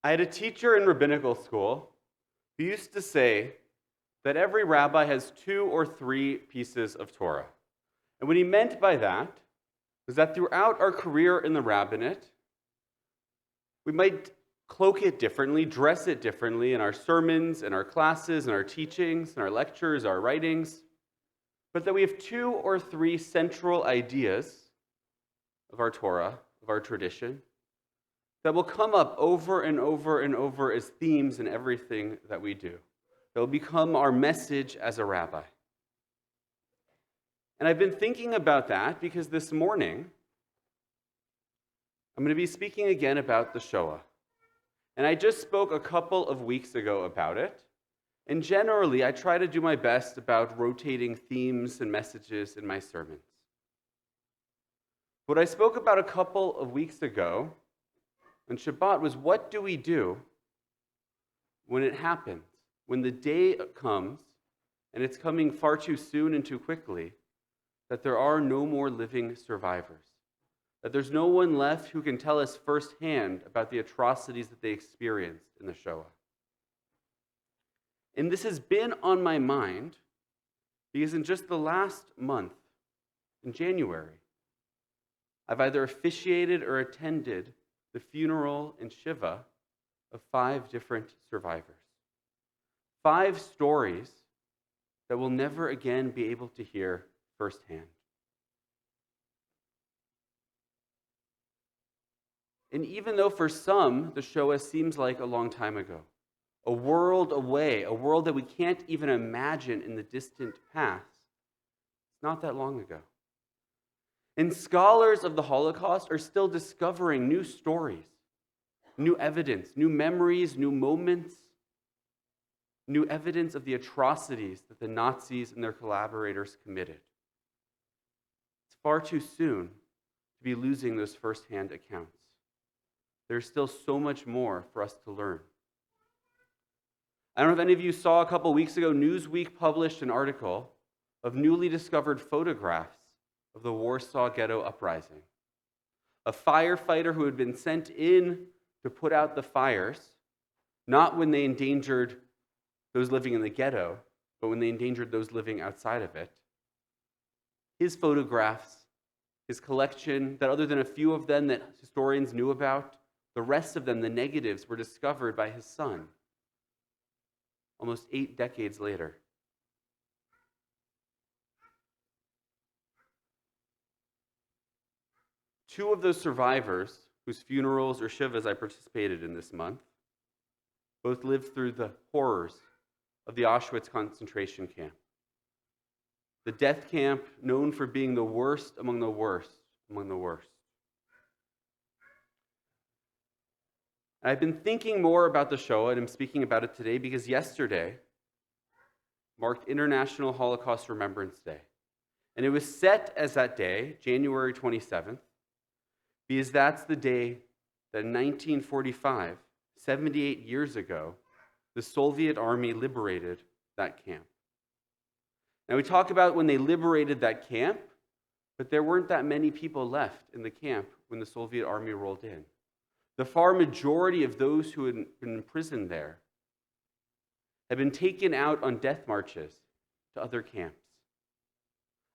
I had a teacher in rabbinical school who used to say that every rabbi has 2 or 3 pieces of Torah. And what he meant by that was that throughout our career in the rabbinate, we might cloak it differently, dress it differently in our sermons, in our classes, in our teachings, in our lectures, our writings, but that we have 2 or 3 central ideas of our Torah, of our tradition, that will come up over and over and over as themes in everything that we do. That will become our message as a rabbi. And I've been thinking about that because this morning, I'm going to be speaking again about the Shoah. And I just spoke a couple of weeks ago about it. And generally, I try to do my best about rotating themes and messages in my sermons. What I spoke about a couple of weeks ago on Shabbat was, what do we do when it happens? When the day comes, and it's coming far too soon and too quickly, that there are no more living survivors. That there's no one left who can tell us firsthand about the atrocities that they experienced in the Shoah. And this has been on my mind because in just the last month, in January, I've either officiated or attended the funeral and Shiva of 5 different survivors. 5 stories that we'll never again be able to hear firsthand. And even though for some the Shoah seems like a long time ago, a world away, a world that we can't even imagine in the distant past, it's not that long ago. And scholars of the Holocaust are still discovering new stories, new evidence, new memories, new moments, new evidence of the atrocities that the Nazis and their collaborators committed. It's far too soon to be losing those firsthand accounts. There's still so much more for us to learn. I don't know if any of you saw a couple weeks ago, Newsweek published an article of newly discovered photographs of the Warsaw Ghetto Uprising. A firefighter who had been sent in to put out the fires, not when they endangered those living in the ghetto, but when they endangered those living outside of it. His photographs, his collection, that other than a few of them that historians knew about, the rest of them, the negatives, were discovered by his son almost 8 decades later. Two of those survivors, whose funerals or shivas I participated in this month, both lived through the horrors of the Auschwitz concentration camp. The death camp known for being the worst among the worst among the worst. I've been thinking more about the Shoah, and I'm speaking about it today because yesterday marked International Holocaust Remembrance Day. And it was set as that day, January 27th, because that's the day that in 1945, 78 years ago, the Soviet army liberated that camp. Now we talk about when they liberated that camp, but there weren't that many people left in the camp when the Soviet army rolled in. The far majority of those who had been imprisoned there had been taken out on death marches to other camps,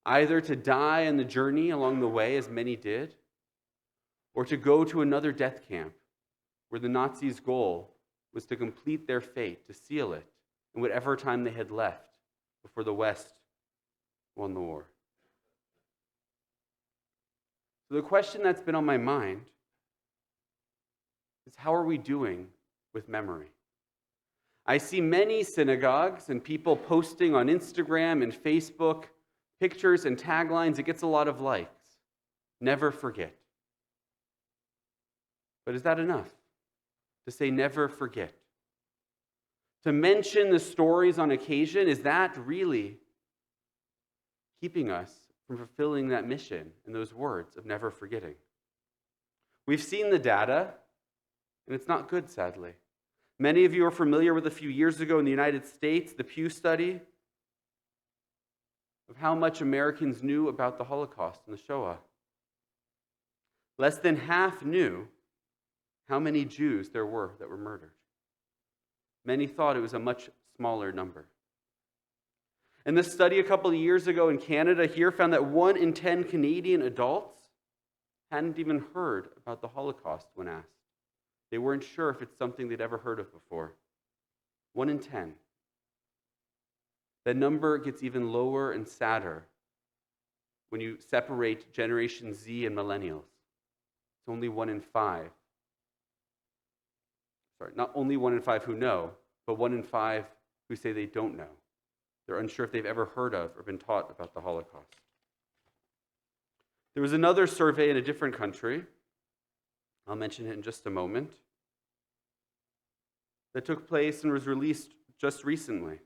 either to die on the journey along the way, as many did, or to go to another death camp where the Nazis' goal was to complete their fate, to seal it in whatever time they had left before the West won the war. So the question that's been on my mind is, how are we doing with memory? I see many synagogues and people posting on Instagram and Facebook pictures and taglines. It gets a lot of likes. Never forget. But is that enough? To say never forget? To mention the stories on occasion, is that really keeping us from fulfilling that mission and those words of never forgetting? We've seen the data, and it's not good, sadly. Many of you are familiar with a few years ago in the United States, the Pew study of how much Americans knew about the Holocaust and the Shoah. Less than half knew how many Jews there were that were murdered. Many thought it was a much smaller number. And this study a couple of years ago in Canada here found that 1 in 10 Canadian adults hadn't even heard about the Holocaust when asked. They weren't sure if it's something they'd ever heard of before. 1 in 10. That number gets even lower and sadder when you separate Generation Z and millennials. It's only 1 in 5. Sorry, not only 1 in 5 who know, but 1 in 5 who say they don't know. They're unsure if they've ever heard of or been taught about the Holocaust. There was another survey in a different country, I'll mention it in just a moment, that took place and was released just recently.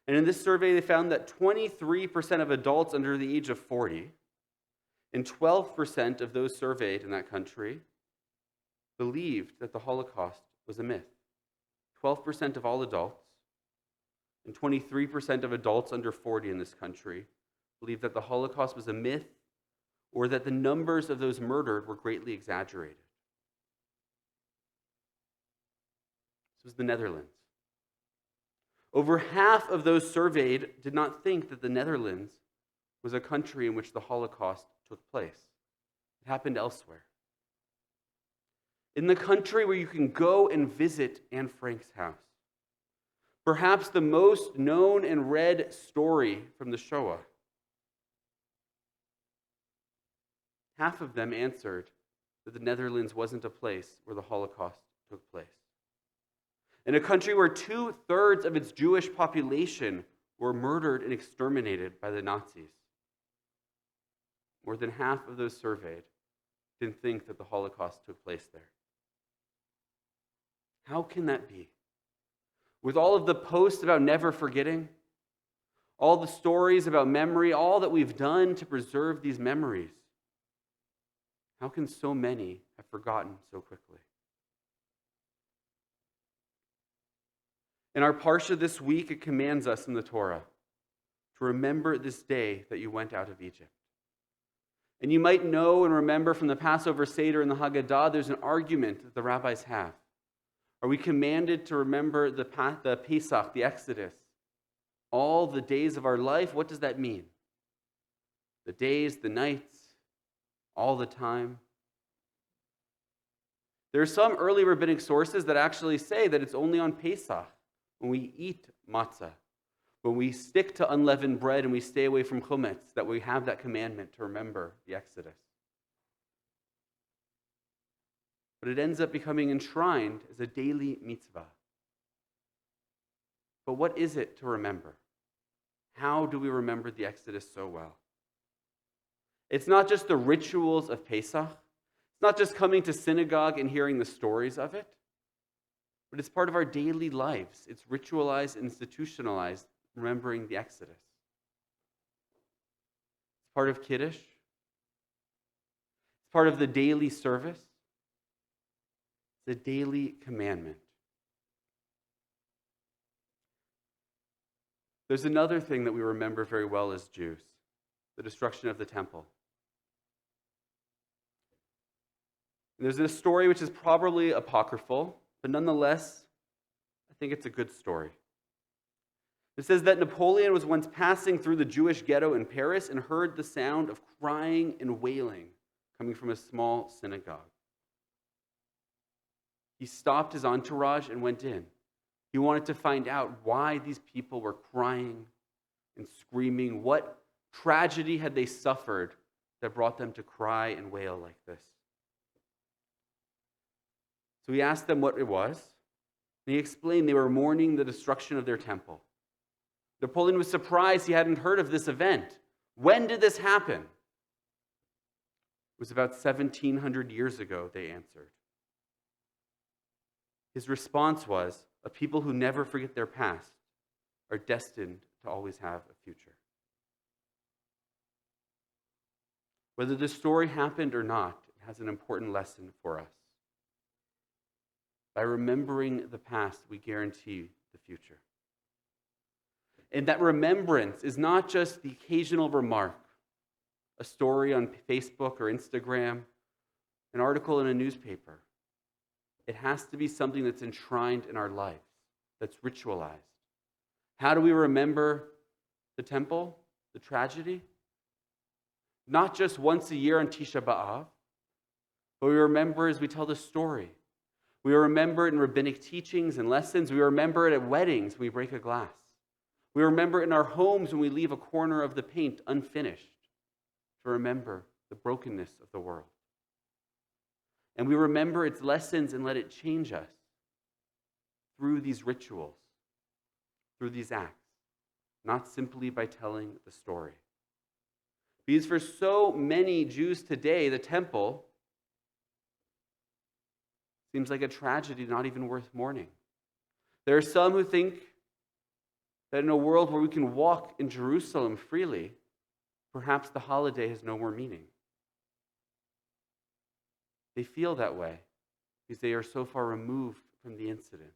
And in this survey, they found that 23% of adults under the age of 40 and 12% of those surveyed in that country believed that the Holocaust was a myth. 12% of all adults and 23% of adults under 40 in this country believed that the Holocaust was a myth or that the numbers of those murdered were greatly exaggerated. This was the Netherlands. Over half of those surveyed did not think that the Netherlands was a country in which the Holocaust took place. It happened elsewhere. In the country where you can go and visit Anne Frank's house. Perhaps the most known and read story from the Shoah. Half of them answered that the Netherlands wasn't a place where the Holocaust took place. In a country where 2/3 of its Jewish population were murdered and exterminated by the Nazis. More than half of those surveyed didn't think that the Holocaust took place there. How can that be? With all of the posts about never forgetting, all the stories about memory, all that we've done to preserve these memories, how can so many have forgotten so quickly? In our Parsha this week, it commands us in the Torah to remember this day that you went out of Egypt. And you might know and remember from the Passover Seder and the Haggadah, there's an argument that the rabbis have. Are we commanded to remember the Pesach, the Exodus, all the days of our life? What does that mean? The days, the nights, all the time? There are some early rabbinic sources that actually say that it's only on Pesach, when we eat matzah, when we stick to unleavened bread and we stay away from chametz, that we have that commandment to remember the Exodus. But it ends up becoming enshrined as a daily mitzvah. But what is it to remember? How do we remember the Exodus so well? It's not just the rituals of Pesach. It's not just coming to synagogue and hearing the stories of it. But it's part of our daily lives. It's ritualized, institutionalized, remembering the Exodus. It's part of Kiddush. It's part of the daily service. It's a daily commandment. There's another thing that we remember very well as Jews, the destruction of the temple. And there's a story which is probably apocryphal, but nonetheless, I think it's a good story. It says that Napoleon was once passing through the Jewish ghetto in Paris and heard the sound of crying and wailing coming from a small synagogue. He stopped his entourage and went in. He wanted to find out why these people were crying and screaming. What tragedy had they suffered that brought them to cry and wail like this? So he asked them what it was, and he explained they were mourning the destruction of their temple. Napoleon was surprised he hadn't heard of this event. When did this happen? It was about 1,700 years ago, they answered. His response was, a people who never forget their past are destined to always have a future. Whether the story happened or not, it has an important lesson for us. By remembering the past, we guarantee the future. And that remembrance is not just the occasional remark, a story on Facebook or Instagram, an article in a newspaper. It has to be something that's enshrined in our lives, that's ritualized. How do we remember the temple, the tragedy? Not just once a year on Tisha B'Av, but we remember as we tell the story. We remember it in rabbinic teachings and lessons. We remember it at weddings when we break a glass. We remember it in our homes when we leave a corner of the paint unfinished, to remember the brokenness of the world. And we remember its lessons and let it change us through these rituals, through these acts, not simply by telling the story. Because for so many Jews today, the temple seems like a tragedy not even worth mourning. There are some who think that in a world where we can walk in Jerusalem freely, perhaps the holiday has no more meaning. They feel that way because they are so far removed from the incident,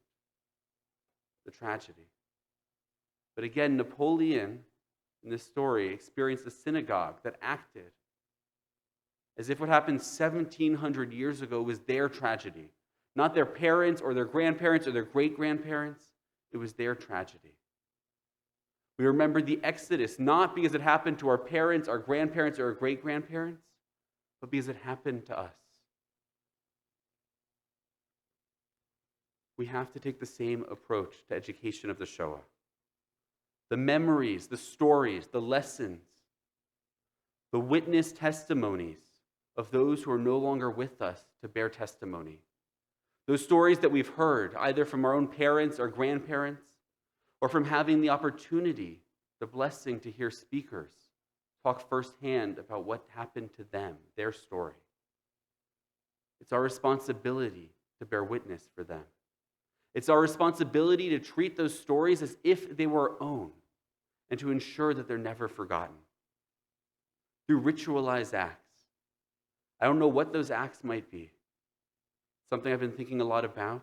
the tragedy. But again, Napoleon, in this story, experienced a synagogue that acted as if what happened 1,700 years ago was their tragedy. Not their parents or their grandparents or their great-grandparents. It was their tragedy. We remember the Exodus, not because it happened to our parents, our grandparents, or our great-grandparents, but because it happened to us. We have to take the same approach to education of the Shoah. The memories, the stories, the lessons, the witness testimonies of those who are no longer with us to bear testimony. Those stories that we've heard, either from our own parents or grandparents, or from having the opportunity, the blessing to hear speakers talk firsthand about what happened to them, their story. It's our responsibility to bear witness for them. It's our responsibility to treat those stories as if they were our own and to ensure that they're never forgotten. Through ritualized acts. I don't know what those acts might be. Something I've been thinking a lot about.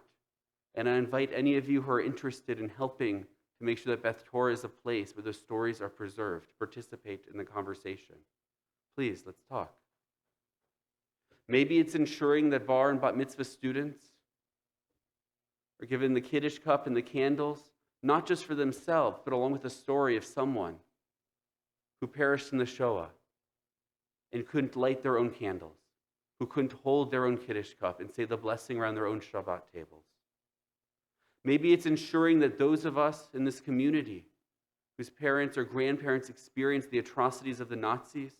And I invite any of you who are interested in helping to make sure that Beth Torah is a place where those stories are preserved, to participate in the conversation. Please, let's talk. Maybe it's ensuring that bar and bat mitzvah students are given the Kiddush cup and the candles, not just for themselves, but along with the story of someone who perished in the Shoah and couldn't light their own candles, who couldn't hold their own Kiddush cup and say the blessing around their own Shabbat tables. Maybe it's ensuring that those of us in this community whose parents or grandparents experienced the atrocities of the Nazis,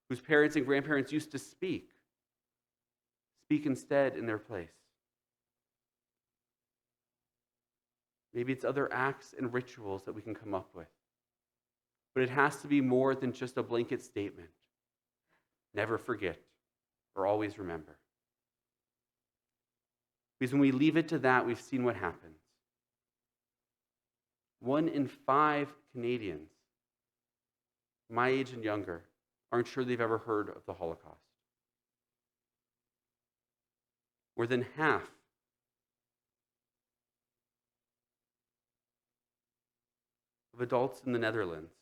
whose parents and grandparents used to speak instead in their place. Maybe it's other acts and rituals that we can come up with. But it has to be more than just a blanket statement. Never forget or always remember. Because when we leave it to that, we've seen what happens. 1 in 5 Canadians, my age and younger, aren't sure they've ever heard of the Holocaust. More than half of adults in the Netherlands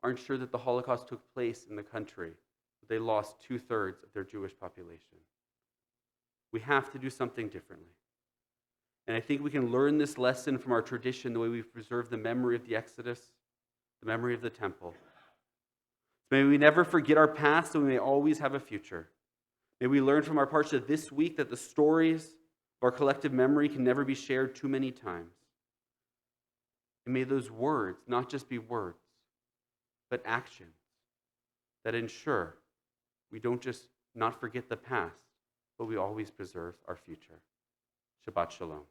aren't sure that the Holocaust took place in the country, but they lost 2/3 of their Jewish population. We have to do something differently. And I think we can learn this lesson from our tradition, the way we've preserved the memory of the Exodus, the memory of the temple. May we never forget our past, so we may always have a future. May we learn from our parsha this week that the stories of our collective memory can never be shared too many times. And may those words not just be words, but actions that ensure we don't just not forget the past, but we always preserve our future. Shabbat Shalom.